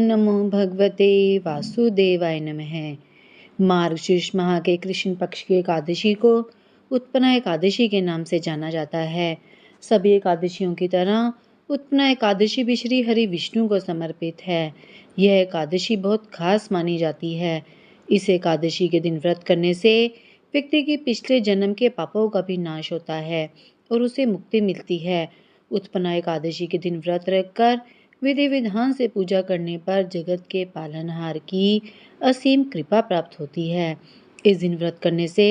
नमो भगवते वासुदेवाय नमः। मार्गशीर्ष माह के कृष्ण पक्ष की एकादशी को उत्पन्ना एकादशी के नाम से जाना जाता है। सभी एकादशियों की तरह उत्पन्ना एकादशी भी श्री हरि विष्णु को समर्पित है। यह एकादशी बहुत खास मानी जाती है। इस एकादशी के दिन व्रत करने से व्यक्ति की पिछले जन्म के पापों का भी नाश होता है और उसे मुक्ति मिलती है। उत्पन्ना एकादशी के दिन व्रत रखकर विधि विधान से पूजा करने पर जगत के पालनहार की असीम कृपा प्राप्त होती है। इस दिन व्रत करने से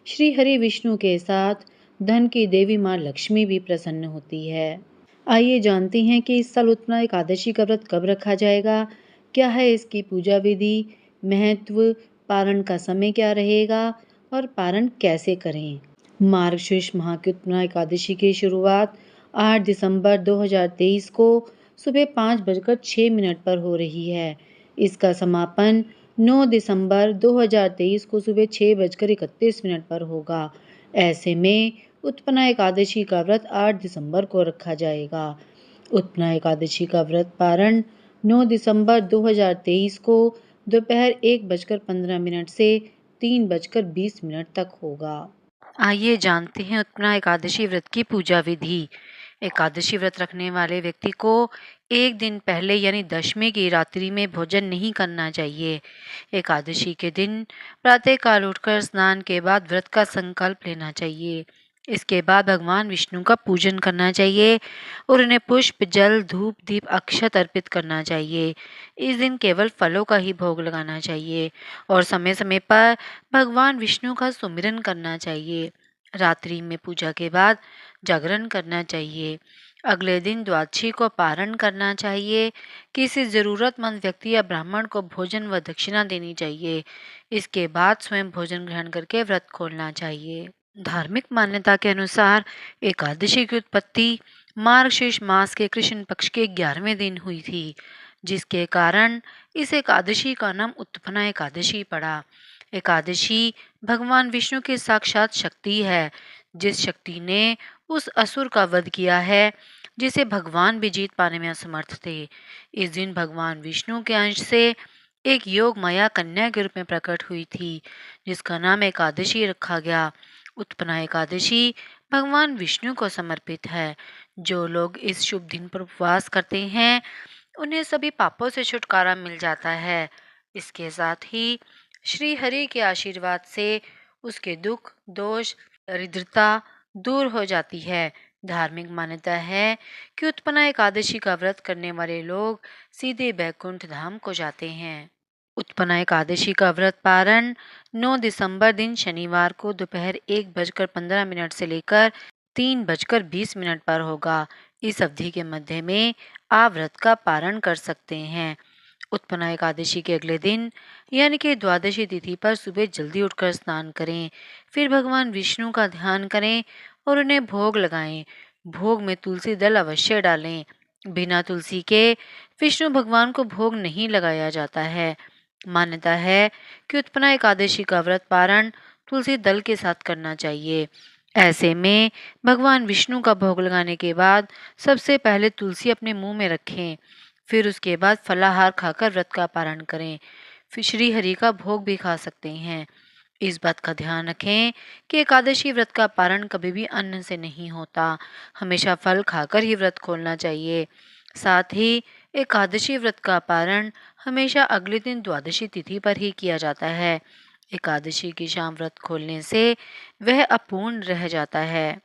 श्री हरि विष्णु के साथ धन की देवी माँ लक्ष्मी भी प्रसन्न होती है। आइए जानते हैं कि इस साल उत्पन्ना एकादशी का व्रत कब रखा जाएगा, क्या है इसकी पूजा विधि, महत्व, पारण का समय क्या रहेगा और पारण कैसे करें। मार्गशीर्ष माह की उत्पन्ना एकादशी की शुरुआत 8 दिसंबर 2023 को सुबह 5:06 पर हो रही है। इसका समापन 9 दिसंबर 2023 को सुबह 6:31 पर होगा। ऐसे में उत्पन्ना एकादशी का व्रत 8 दिसंबर को रखा जाएगा। उत्पन्ना एकादशी का व्रत पारण 9 दिसंबर 2023 को दोपहर 1:15 से 3:20 तक होगा। आइए जानते हैं उत्पन्ना एकादशी व्रत की पूजा विधि। एकादशी व्रत रखने वाले व्यक्ति को एक दिन पहले यानी दशमी की रात्रि में भोजन नहीं करना चाहिए। एकादशी के दिन प्रातःकाल उठकर स्नान के बाद व्रत का संकल्प लेना चाहिए। इसके बाद भगवान विष्णु का पूजन करना चाहिए और उन्हें पुष्प, जल, धूप, दीप, अक्षत अर्पित करना चाहिए। इस दिन केवल फलों का ही भोग लगाना चाहिए और समय समय पर भगवान विष्णु का सुमिरन करना चाहिए। रात्रि में पूजा के बाद जागरण करना चाहिए। अगले दिन द्वादशी को पारण करना चाहिए। किसी जरूरतमंद व्यक्ति या ब्राह्मण को भोजन व दक्षिणा देनी चाहिए। इसके बाद स्वयं भोजन ग्रहण करके व्रत खोलना चाहिए। धार्मिक मान्यता के अनुसार एकादशी की उत्पत्ति मार्गशीर्ष मास के कृष्ण पक्ष के 11वें दिन हुई थी, जिसके कारण इस एकादशी का नाम उत्पन्ना एकादशी पड़ा। एकादशी भगवान विष्णु की साक्षात शक्ति है, जिस शक्ति ने उस असुर का वध किया है जिसे भगवान भी जीत पाने में असमर्थ थे। इस दिन भगवान विष्णु के अंश से एक योग माया कन्या के रूप में प्रकट हुई थी, जिसका नाम एकादशी रखा गया। उत्पन्ना एकादशी भगवान विष्णु को समर्पित है। जो लोग इस शुभ दिन पर उपवास करते हैं उन्हें सभी पापों से छुटकारा मिल जाता है। इसके साथ ही श्री हरि के आशीर्वाद से उसके दुख, दोष, दरिद्रता दूर हो जाती है। धार्मिक मान्यता है कि उत्पन्ना एकादशी का व्रत करने वाले लोग सीधे बैकुंठ धाम को जाते हैं। उत्पन्ना एकादशी का व्रत पारण 9 दिसंबर दिन शनिवार को दोपहर 1:15 से लेकर 3:20 पर होगा। इस अवधि के मध्य में आप व्रत का पारण कर सकते हैं। उत्पन्ना एकादशी के अगले दिन यानी कि द्वादशी तिथि पर सुबह जल्दी उठकर स्नान करें। फिर भगवान विष्णु का ध्यान करें और उन्हें भोग लगाएं। भोग में तुलसी दल अवश्य डालें। बिना तुलसी के विष्णु भगवान को भोग नहीं लगाया जाता है। मान्यता है कि उत्पन्ना एकादशी का व्रत पारण तुलसी दल के साथ करना चाहिए। ऐसे में भगवान विष्णु का भोग लगाने के बाद सबसे पहले तुलसी अपने मुंह में रखें। फिर उसके बाद फलाहार खाकर व्रत का पारण करें। फिर श्री हरि का भोग भी खा सकते हैं। इस बात का ध्यान रखें कि एकादशी व्रत का पारण कभी भी अन्न से नहीं होता। हमेशा फल खाकर ही व्रत खोलना चाहिए। साथ ही एकादशी व्रत का पारण हमेशा अगले दिन द्वादशी तिथि पर ही किया जाता है। एकादशी की शाम व्रत खोलने से वह अपूर्ण रह जाता है।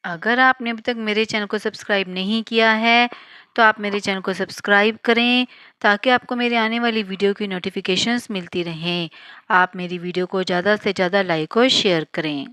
अगर आपने अभी तक मेरे चैनल को सब्सक्राइब नहीं किया है तो आप मेरे चैनल को सब्सक्राइब करें ताकि आपको मेरे आने वाली वीडियो की नोटिफिकेशंस मिलती रहें। आप मेरी वीडियो को ज़्यादा से ज़्यादा लाइक और शेयर करें।